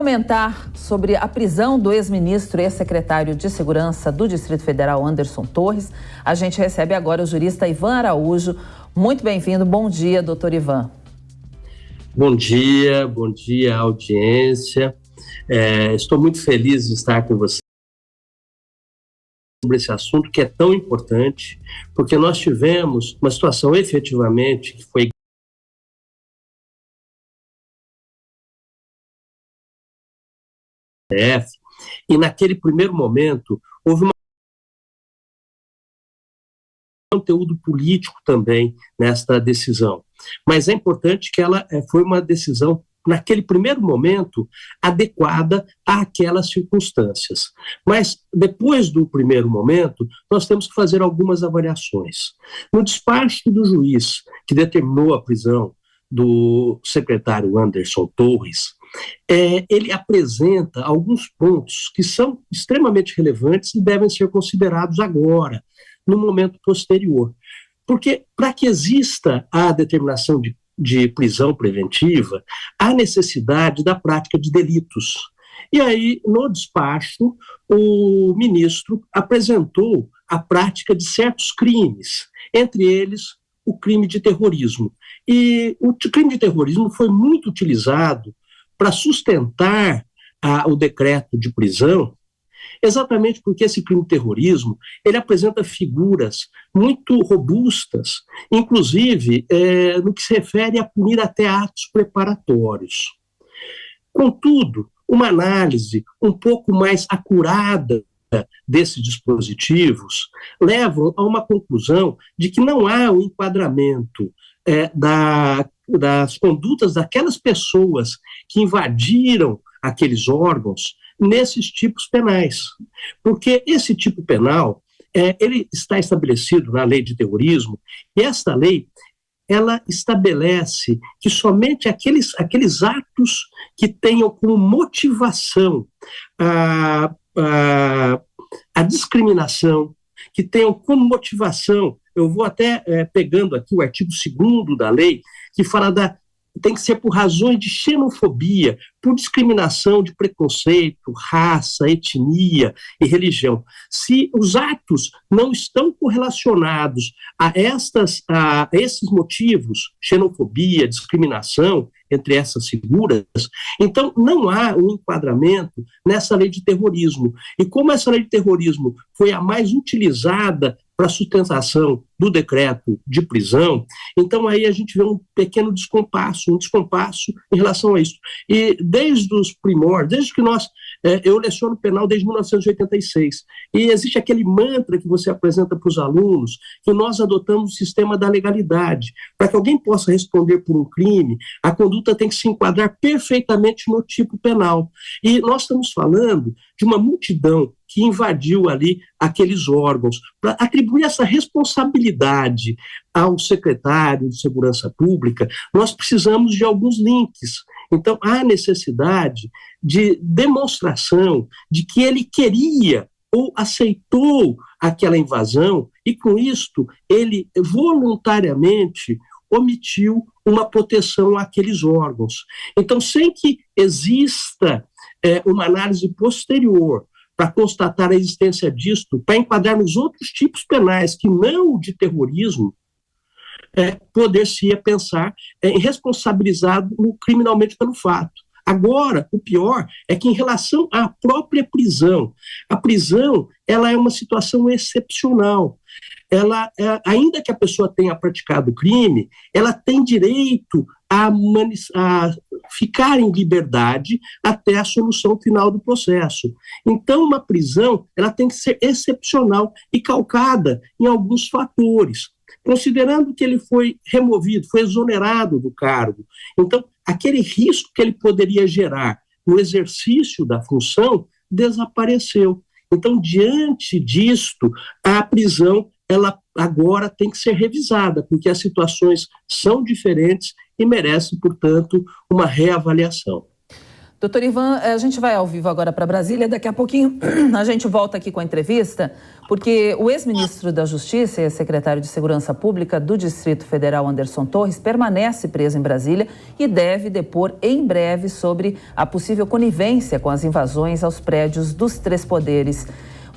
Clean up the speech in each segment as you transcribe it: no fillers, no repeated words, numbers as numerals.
Comentar sobre a prisão do ex-ministro e ex-secretário de Segurança do Distrito Federal, Anderson Torres. A gente recebe agora o jurista Ivan Araújo. Muito bem-vindo. Bom dia, doutor Ivan. Bom dia, audiência. Estou muito feliz de estar com você sobre esse assunto que é tão importante, porque nós tivemos uma situação efetivamente que foi e naquele primeiro momento houve um conteúdo político também nesta decisão, mas é importante que ela foi uma decisão naquele primeiro momento adequada àquelas circunstâncias, mas depois do primeiro momento nós temos que fazer algumas avaliações. No despacho do juiz que determinou a prisão do secretário Anderson Torres, ele apresenta alguns pontos que são extremamente relevantes e devem ser considerados agora, no momento posterior. Porque, para que exista a determinação de prisão preventiva, há necessidade da prática de delitos. E aí, no despacho, o ministro apresentou a prática de certos crimes, entre eles o crime de terrorismo. E o crime de terrorismo foi muito utilizado para sustentar o decreto de prisão, exatamente porque esse crime de terrorismo, ele apresenta figuras muito robustas, inclusive no que se refere a punir até atos preparatórios. Contudo, uma análise um pouco mais acurada desses dispositivos levam a uma conclusão de que não há um enquadramento das condutas daquelas pessoas que invadiram aqueles órgãos nesses tipos penais. Porque esse tipo penal, ele está estabelecido na lei de terrorismo, e esta lei, ela estabelece que somente aqueles atos que tenham como motivação a discriminação, que tenham como motivação, eu vou até pegando aqui o artigo 2º da lei, que fala tem que ser por razões de xenofobia, por discriminação de preconceito, raça, etnia e religião. Se os atos não estão correlacionados a esses motivos, xenofobia, discriminação, entre essas figuras, então não há um enquadramento nessa lei de terrorismo. E como essa lei de terrorismo foi a mais utilizada para a sustentação do decreto de prisão, então aí a gente vê um pequeno descompasso, em relação a isso. E desde os primórdios, desde que eu leciono penal desde 1986, e existe aquele mantra que você apresenta para os alunos, que nós adotamos o sistema da legalidade. Para que alguém possa responder por um crime, a conduta tem que se enquadrar perfeitamente no tipo penal. E nós estamos falando de uma multidão que invadiu ali aqueles órgãos, para atribuir essa responsabilidade ao secretário de Segurança Pública, nós precisamos de alguns links. Então, há necessidade de demonstração de que ele queria ou aceitou aquela invasão e, com isto, ele voluntariamente omitiu uma proteção àqueles órgãos. Então, sem que exista uma análise posterior para constatar a existência disto, para enquadrar nos outros tipos penais, que não o de terrorismo, poder-se-ia pensar em responsabilizado criminalmente pelo fato. Agora, o pior é que, em relação à própria prisão, a prisão ela é uma situação excepcional. Ainda que a pessoa tenha praticado o crime, ela tem direito a ficar em liberdade até a solução final do processo. Então, uma prisão ela tem que ser excepcional e calcada em alguns fatores. Considerando que ele foi removido, foi exonerado do cargo, então, aquele risco que ele poderia gerar no exercício da função desapareceu. Então, diante disto, a prisão ela agora tem que ser revisada, porque as situações são diferentes e merecem, portanto, uma reavaliação. Doutor Ivan, a gente vai ao vivo agora para Brasília, daqui a pouquinho a gente volta aqui com a entrevista, porque o ex-ministro da Justiça e secretário de Segurança Pública do Distrito Federal, Anderson Torres, permanece preso em Brasília e deve depor em breve sobre a possível conivência com as invasões aos prédios dos três poderes.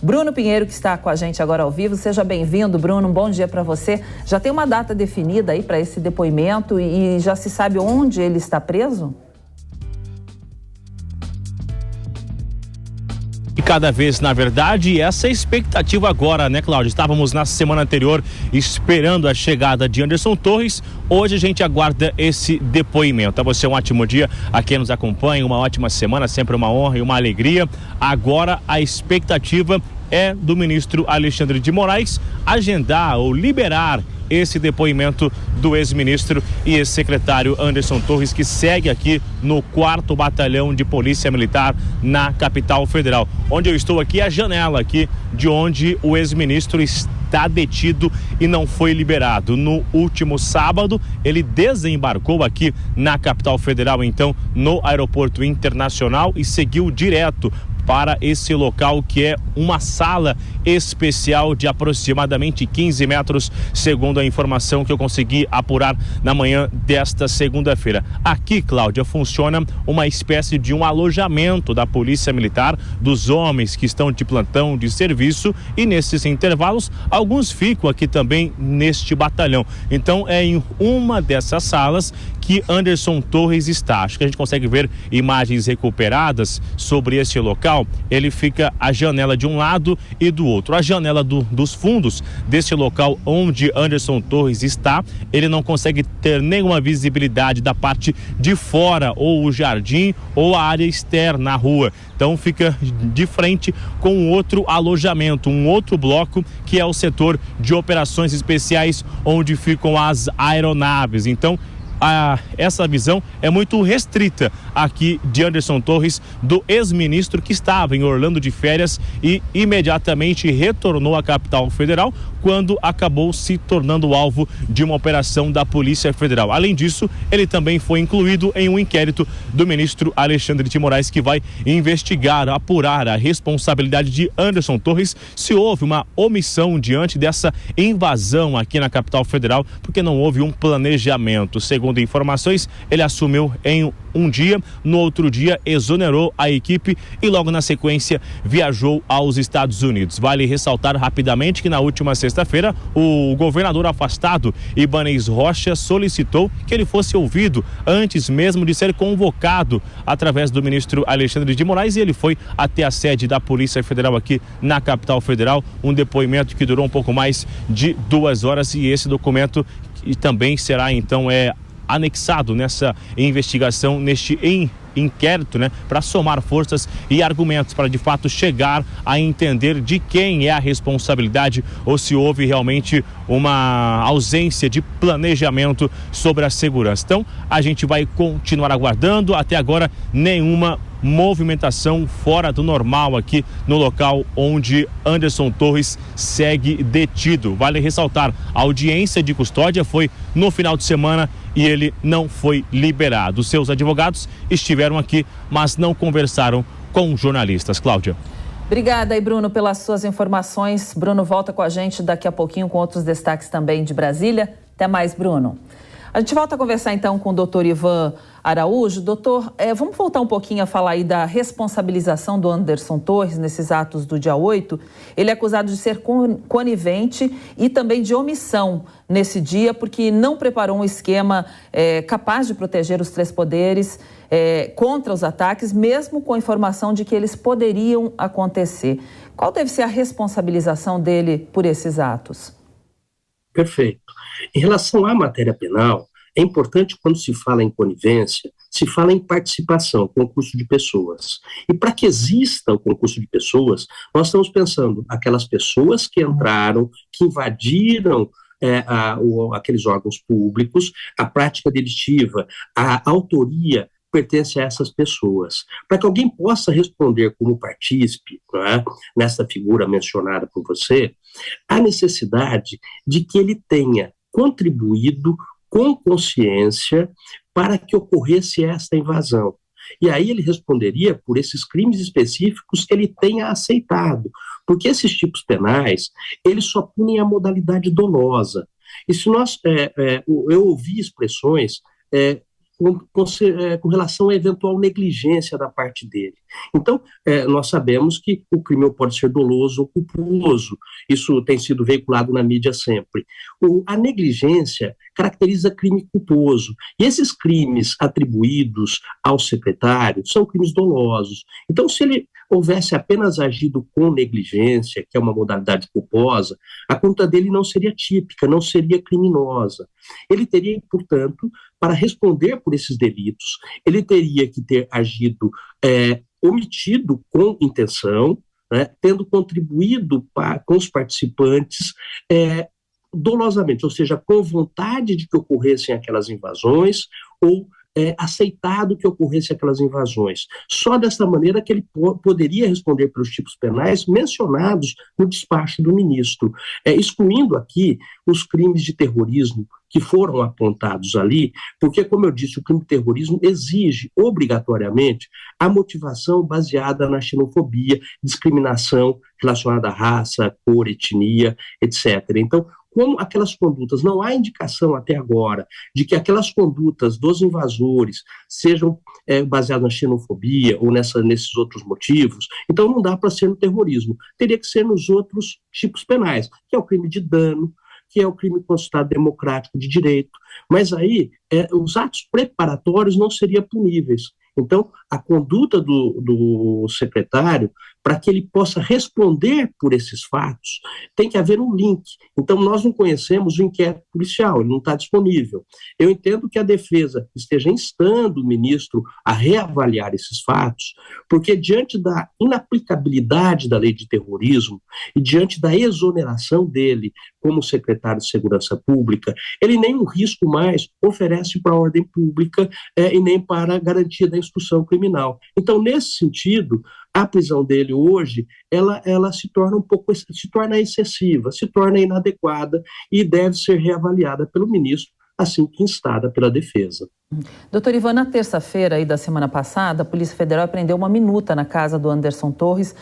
Bruno Pinheiro, que está com a gente agora ao vivo, seja bem-vindo, Bruno, um bom dia para você. Já tem uma data definida aí para esse depoimento e já se sabe onde ele está preso? E cada vez, na verdade, essa expectativa agora, né, Cláudio? Estávamos na semana anterior esperando a chegada de Anderson Torres. Hoje a gente aguarda esse depoimento. A você um ótimo dia, a quem nos acompanha, uma ótima semana, sempre uma honra e uma alegria. Agora a expectativa é do ministro Alexandre de Moraes agendar ou liberar esse depoimento do ex-ministro e ex-secretário Anderson Torres, que segue aqui no 4º Batalhão de Polícia Militar na capital federal. Onde eu estou aqui é a janela aqui de onde o ex-ministro está detido e não foi liberado. No último sábado, ele desembarcou aqui na capital federal, então, no aeroporto internacional e seguiu direto para esse local, que é uma sala especial de aproximadamente 15 metros, segundo a informação que eu consegui apurar na manhã desta segunda-feira. Aqui, Cláudia, funciona uma espécie de um alojamento da Polícia Militar, dos homens que estão de plantão de serviço, e nesses intervalos, alguns ficam aqui também neste batalhão. Então, é em uma dessas salas que Anderson Torres está. Acho que a gente consegue ver imagens recuperadas sobre esse local. Ele fica a janela de um lado e do outro. A janela dos fundos desse local onde Anderson Torres está, ele não consegue ter nenhuma visibilidade da parte de fora, ou o jardim, ou a área externa, a rua. Então fica de frente com um outro alojamento, um outro bloco, que é o setor de operações especiais, onde ficam as aeronaves. Então, essa visão é muito restrita aqui de Anderson Torres, do ex-ministro que estava em Orlando de férias e imediatamente retornou à capital federal quando acabou se tornando alvo de uma operação da Polícia Federal. Além disso, ele também foi incluído em um inquérito do ministro Alexandre de Moraes, que vai investigar, apurar a responsabilidade de Anderson Torres se houve uma omissão diante dessa invasão aqui na capital federal, porque não houve um planejamento. Segundo informações, ele assumiu em um dia, no outro dia exonerou a equipe e logo na sequência viajou aos Estados Unidos. Vale ressaltar rapidamente que na última sexta-feira o governador afastado Ibanez Rocha solicitou que ele fosse ouvido antes mesmo de ser convocado através do ministro Alexandre de Moraes, e ele foi até a sede da Polícia Federal aqui na capital federal, um depoimento que durou um pouco mais de 2 horas, e esse documento também será então anexado nessa investigação, neste inquérito, né, para somar forças e argumentos para de fato chegar a entender de quem é a responsabilidade ou se houve realmente uma ausência de planejamento sobre a segurança. Então, a gente vai continuar aguardando. Até agora, nenhuma movimentação fora do normal aqui no local onde Anderson Torres segue detido. Vale ressaltar, a audiência de custódia foi no final de semana e ele não foi liberado. Seus advogados estiveram aqui, mas não conversaram com jornalistas. Cláudia. Obrigada aí, Bruno, pelas suas informações. Bruno volta com a gente daqui a pouquinho com outros destaques também de Brasília. Até mais, Bruno. A gente volta a conversar então com o doutor Ivan Araújo. Doutor, vamos voltar um pouquinho a falar aí da responsabilização do Anderson Torres nesses atos do dia 8. Ele é acusado de ser conivente e também de omissão nesse dia, porque não preparou um esquema capaz de proteger os três poderes contra os ataques, mesmo com a informação de que eles poderiam acontecer. Qual deve ser a responsabilização dele por esses atos? Perfeito. Em relação à matéria penal, é importante, quando se fala em conivência, se fala em participação, concurso de pessoas. E para que exista o concurso de pessoas, nós estamos pensando aquelas pessoas que entraram, que invadiram aqueles órgãos públicos, a prática delitiva, a autoria pertence a essas pessoas. Para que alguém possa responder como partícipe, nessa figura mencionada por você, há necessidade de que ele tenha contribuído com consciência para que ocorresse esta invasão. E aí ele responderia por esses crimes específicos que ele tenha aceitado, porque esses tipos penais, eles só punem a modalidade dolosa. E se nós, eu ouvi expressões com relação à eventual negligência da parte dele. Então, nós sabemos que o crime pode ser doloso ou culposo, isso tem sido veiculado na mídia sempre. A negligência caracteriza crime culposo, e esses crimes atribuídos ao secretário são crimes dolosos. Então, se ele houvesse apenas agido com negligência, que é uma modalidade culposa, a conduta dele não seria típica, não seria criminosa. Ele teria, portanto, para responder por esses delitos, ele teria que ter agido omitido com intenção, né, tendo contribuído com os participantes dolosamente, ou seja, com vontade de que ocorressem aquelas invasões ou aceitado que ocorressem aquelas invasões. Só dessa maneira que ele poderia responder pelos tipos penais mencionados no despacho do ministro, excluindo aqui os crimes de terrorismo que foram apontados ali, porque, como eu disse, o crime de terrorismo exige, obrigatoriamente, a motivação baseada na xenofobia, discriminação relacionada à raça, cor, etnia, etc. Então, como aquelas condutas, não há indicação até agora de que aquelas condutas dos invasores sejam baseadas na xenofobia ou nesses outros motivos, então não dá para ser no terrorismo, teria que ser nos outros tipos penais, que é o crime de dano, que é o crime contra o Estado democrático de direito, mas aí os atos preparatórios não seriam puníveis. Então, a conduta do secretário, para que ele possa responder por esses fatos, tem que haver um link. Então, nós não conhecemos o inquérito policial, ele não está disponível. Eu entendo que a defesa esteja instando o ministro a reavaliar esses fatos, porque diante da inaplicabilidade da lei de terrorismo e diante da exoneração dele como secretário de Segurança Pública, ele nenhum risco mais oferece para a ordem pública e nem para a garantia da instrução criminal. Então, nesse sentido, a prisão dele hoje, ela se torna excessiva, se torna inadequada e deve ser reavaliada pelo ministro, assim que instada pela defesa. Doutor Ivan, na terça-feira aí da semana passada, a Polícia Federal prendeu uma minuta na casa do Anderson Torres,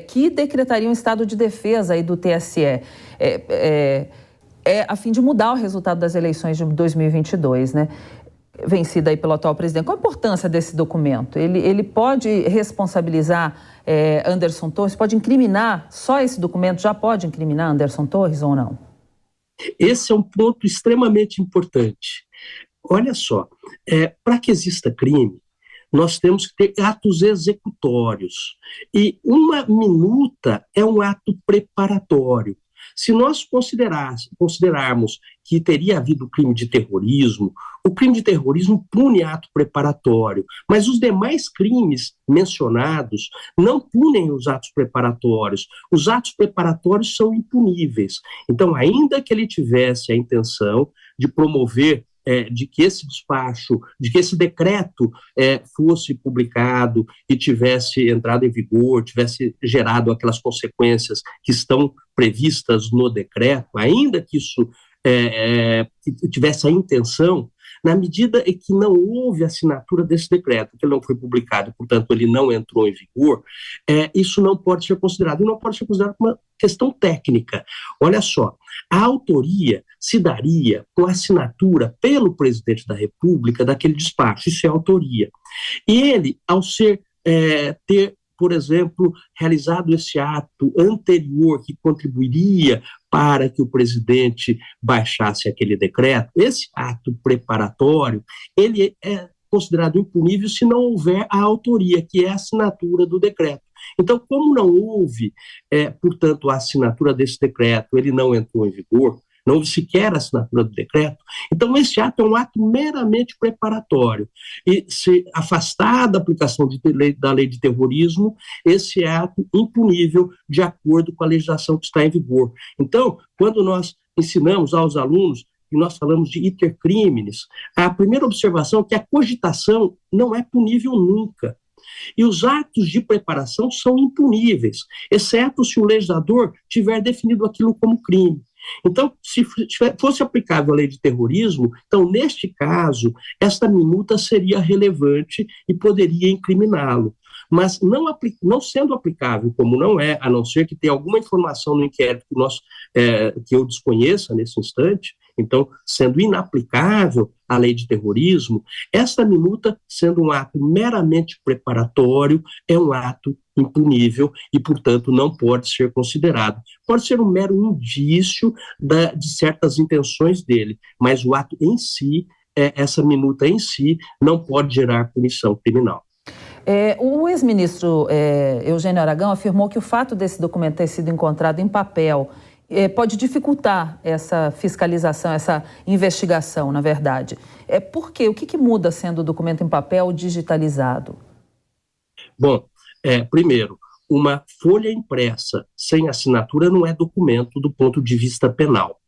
que decretaria um estado de defesa aí do TSE, a fim de mudar o resultado das eleições de 2022, né? Vencida aí pelo atual presidente. Qual a importância desse documento? Ele pode responsabilizar Anderson Torres? Pode incriminar? Só esse documento já pode incriminar Anderson Torres ou não? Esse é um ponto extremamente importante. Olha só, para que exista crime, nós temos que ter atos executórios. E uma minuta é um ato preparatório. Se nós considerarmos que teria havido crime de terrorismo, o crime de terrorismo pune ato preparatório, mas os demais crimes mencionados não punem os atos preparatórios. Os atos preparatórios são impuníveis. Então, ainda que ele tivesse a intenção de promover de que esse despacho, de que esse decreto fosse publicado e tivesse entrado em vigor, tivesse gerado aquelas consequências que estão previstas no decreto, ainda que isso tivesse a intenção, na medida em que não houve assinatura desse decreto, que ele não foi publicado, portanto ele não entrou em vigor, isso não pode ser considerado, e não pode ser considerado uma questão técnica. Olha só, a autoria se daria com a assinatura pelo presidente da República daquele despacho, isso é autoria. E ele, ao ter, por exemplo, realizado esse ato anterior que contribuiria para que o presidente baixasse aquele decreto, esse ato preparatório, ele é considerado impunível se não houver a autoria, que é a assinatura do decreto. Então, como não houve, portanto, a assinatura desse decreto, ele não entrou em vigor, não houve sequer a assinatura do decreto, então esse ato é um ato meramente preparatório. E se afastar da aplicação da lei de terrorismo, esse é ato impunível de acordo com a legislação que está em vigor. Então, quando nós ensinamos aos alunos, e nós falamos de iter criminis, a primeira observação é que a cogitação não é punível nunca. E os atos de preparação são impuníveis, exceto se o legislador tiver definido aquilo como crime. Então, se fosse aplicável a lei de terrorismo, então, neste caso, esta minuta seria relevante e poderia incriminá-lo. Mas não sendo aplicável, como não é, a não ser que tenha alguma informação no inquérito que eu desconheça nesse instante, então, sendo inaplicável a lei de terrorismo, esta minuta, sendo um ato meramente preparatório, é um ato impunível e, portanto, não pode ser considerado. Pode ser um mero indício de certas intenções dele, mas o ato em si, essa minuta em si, não pode gerar punição criminal. O ex-ministro Eugênio Aragão afirmou que o fato desse documento ter sido encontrado em papel pode dificultar essa fiscalização, essa investigação, na verdade. Por quê? O que muda sendo o documento em papel digitalizado? Bom, primeiro, uma folha impressa sem assinatura não é documento do ponto de vista penal.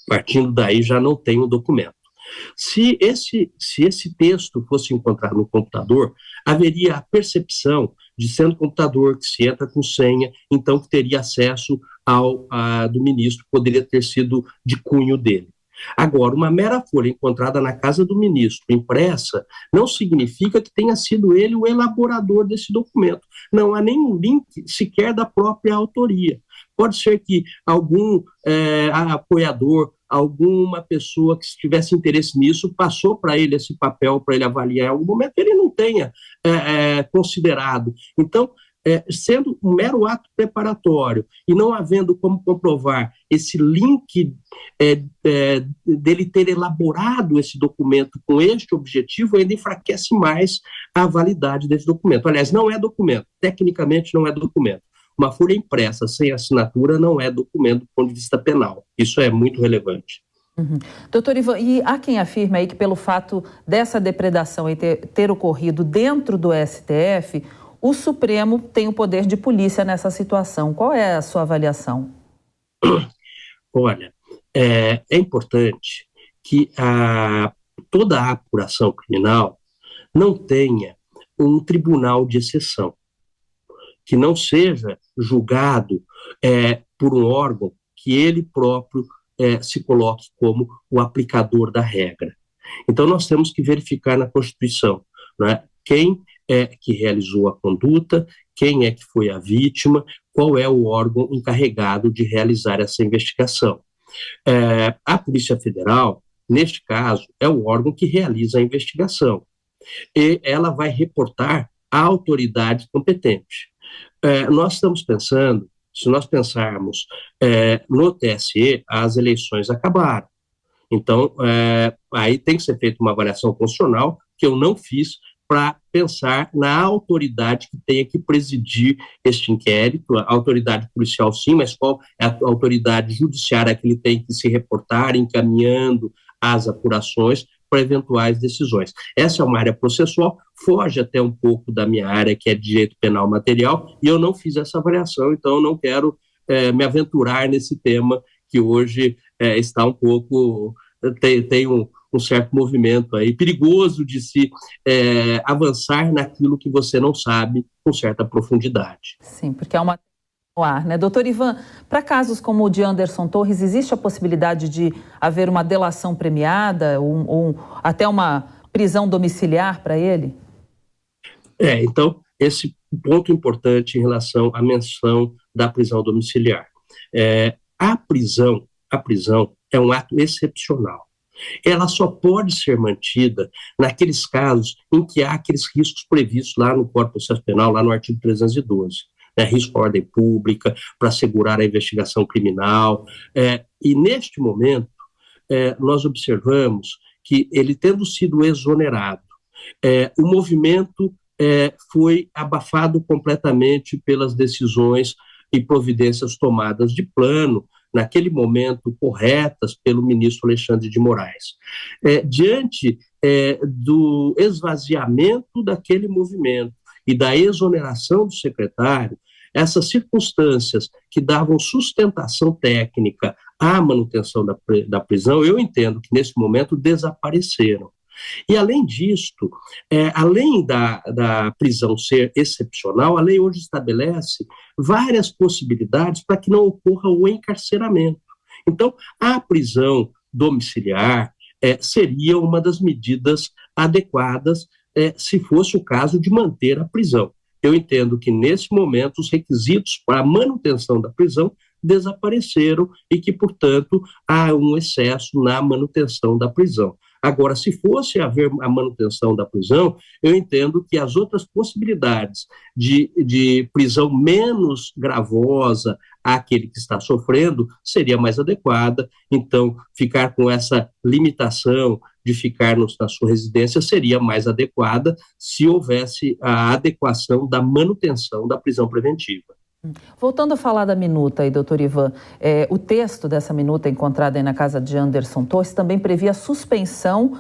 Partindo daí, já não tem um documento. Se esse texto fosse encontrado no computador, haveria a percepção de, sendo computador, que se entra com senha, então que teria acesso do ministro, poderia ter sido de cunho dele. Agora, uma mera folha encontrada na casa do ministro, impressa, não significa que tenha sido ele o elaborador desse documento. Não há nenhum link sequer da própria autoria. Pode ser que algum apoiador, alguma pessoa que tivesse interesse nisso, passou para ele esse papel para ele avaliar em algum momento, ele não tenha considerado. Então, sendo um mero ato preparatório e não havendo como comprovar esse link dele ter elaborado esse documento com este objetivo, ainda enfraquece mais a validade desse documento. Aliás, não é documento, tecnicamente não é documento. Uma folha impressa sem assinatura não é documento do ponto de vista penal. Isso é muito relevante. Uhum. Doutor Ivan, e há quem afirma aí que pelo fato dessa depredação ter ocorrido dentro do STF, o Supremo tem o poder de polícia nessa situação. Qual é a sua avaliação? Olha, é importante que toda a apuração criminal não tenha um tribunal de exceção, que não seja julgado por um órgão que ele próprio se coloque como o aplicador da regra. Então, nós temos que verificar na Constituição, né, quem é que realizou a conduta, quem é que foi a vítima, qual é o órgão encarregado de realizar essa investigação. A Polícia Federal, neste caso, é o órgão que realiza a investigação, e ela vai reportar à autoridade competente. Nós estamos pensando, se nós pensarmos no TSE, as eleições acabaram. Então, aí tem que ser feita uma avaliação constitucional, que eu não fiz, para pensar na autoridade que tenha que presidir este inquérito, a autoridade policial sim, mas qual é a autoridade judiciária que ele tem que se reportar, encaminhando as apurações para eventuais decisões. Essa é uma área processual, foge até um pouco da minha área, que é de direito penal material, e eu não fiz essa avaliação, então eu não quero me aventurar nesse tema que hoje está um pouco, tem um certo movimento aí, perigoso de se avançar naquilo que você não sabe com certa profundidade. Sim, porque é uma no ar, né? Doutor Ivan, para casos como o de Anderson Torres, existe a possibilidade de haver uma delação premiada ou até uma prisão domiciliar para ele? Então, esse ponto importante em relação à menção da prisão domiciliar. A prisão é um ato excepcional. Ela só pode ser mantida naqueles casos em que há aqueles riscos previstos lá no Código de Processo Penal, lá no artigo 312. Risco à ordem pública, para assegurar a investigação criminal. E neste momento, nós observamos que ele tendo sido exonerado, o movimento foi abafado completamente pelas decisões e providências tomadas de plano, naquele momento corretas pelo ministro Alexandre de Moraes. Diante do esvaziamento daquele movimento e da exoneração do secretário, essas circunstâncias que davam sustentação técnica à manutenção da prisão, eu entendo que nesse momento desapareceram. E além disto, além da prisão ser excepcional, a lei hoje estabelece várias possibilidades para que não ocorra o encarceramento. Então, a prisão domiciliar seria uma das medidas adequadas se fosse o caso de manter a prisão. Eu entendo que, nesse momento, os requisitos para a manutenção da prisão desapareceram e que, portanto, há um excesso na manutenção da prisão. Agora, se fosse haver a manutenção da prisão, eu entendo que as outras possibilidades de prisão menos gravosa àquele que está sofrendo seria mais adequada. Então, ficar com essa limitação de ficar na sua residência seria mais adequada se houvesse a adequação da manutenção da prisão preventiva. Voltando a falar da minuta aí, doutor Ivan, o texto dessa minuta encontrada aí na casa de Anderson Torres também previa a suspensão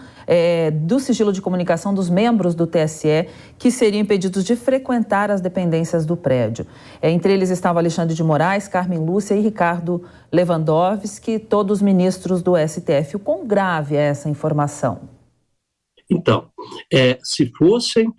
do sigilo de comunicação dos membros do TSE que seriam impedidos de frequentar as dependências do prédio. Entre eles estavam Alexandre de Moraes, Carmen Lúcia e Ricardo Lewandowski, todos ministros do STF. O quão grave é essa informação? Então, se fossem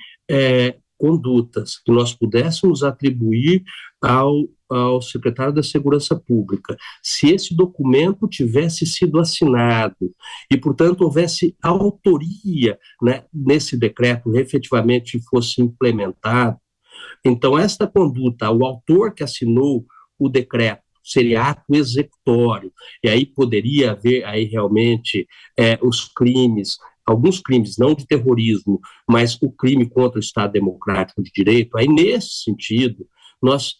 condutas que nós pudéssemos atribuir ao secretário da Segurança Pública, se esse documento tivesse sido assinado e, portanto, houvesse autoria, né, nesse decreto, efetivamente fosse implementado, então esta conduta, o autor que assinou o decreto, seria ato executório, e aí poderia haver aí realmente os crimes, alguns crimes, não de terrorismo, mas o crime contra o Estado Democrático de Direito. Aí, nesse sentido, nós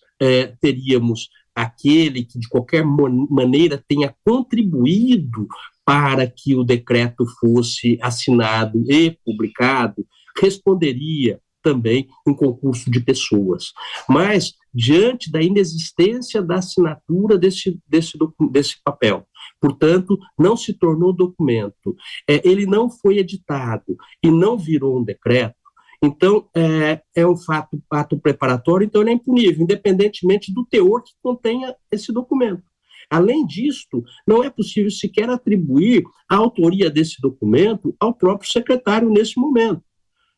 teríamos aquele que, de qualquer maneira, tenha contribuído para que o decreto fosse assinado e publicado, responderia também em concurso de pessoas. Mas, diante da inexistência da assinatura desse papel, portanto, não se tornou documento, ele não foi editado e não virou um decreto, então é um ato preparatório, então ele é impunível, independentemente do teor que contenha esse documento. Além disto, não é possível sequer atribuir a autoria desse documento ao próprio secretário nesse momento,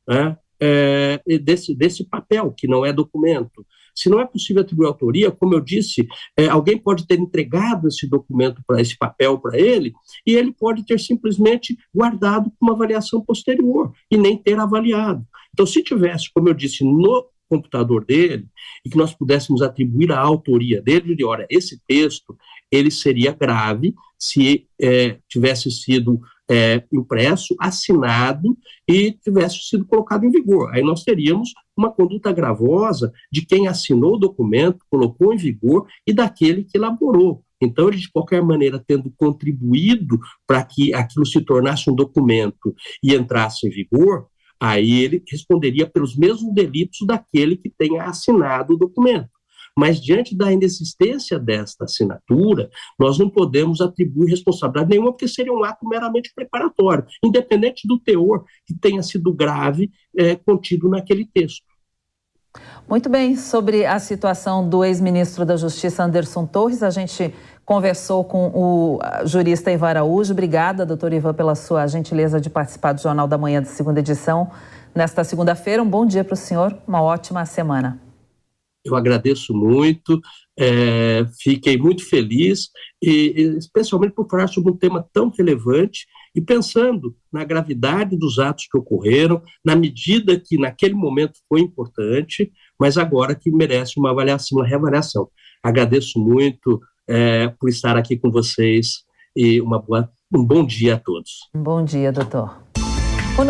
né? Desse papel, que não é documento. Se não é possível atribuir autoria, como eu disse, alguém pode ter entregado esse documento, esse papel para ele, e ele pode ter simplesmente guardado com uma avaliação posterior e nem ter avaliado. Então, se tivesse, como eu disse, no computador dele, e que nós pudéssemos atribuir a autoria dele, eu diria, olha, esse texto, ele seria grave se tivesse sido impresso, assinado e tivesse sido colocado em vigor. Aí nós teríamos uma conduta gravosa de quem assinou o documento, colocou em vigor e daquele que elaborou. Então, ele, de qualquer maneira, tendo contribuído para que aquilo se tornasse um documento e entrasse em vigor, aí ele responderia pelos mesmos delitos daquele que tenha assinado o documento. Mas, diante da inexistência desta assinatura, nós não podemos atribuir responsabilidade nenhuma, porque seria um ato meramente preparatório, independente do teor que tenha sido grave contido naquele texto. Muito bem, sobre a situação do ex-ministro da Justiça, Anderson Torres, a gente conversou com o jurista Ivan Araújo. Obrigada, doutor Ivan, pela sua gentileza de participar do Jornal da Manhã da segunda edição, nesta segunda-feira. Um bom dia para o senhor, uma ótima semana. Eu agradeço muito, fiquei muito feliz, e especialmente por falar sobre um tema tão relevante e pensando na gravidade dos atos que ocorreram, na medida que naquele momento foi importante, mas agora que merece uma avaliação, uma reavaliação. Agradeço muito por estar aqui com vocês e um bom dia a todos. Um bom dia, doutor.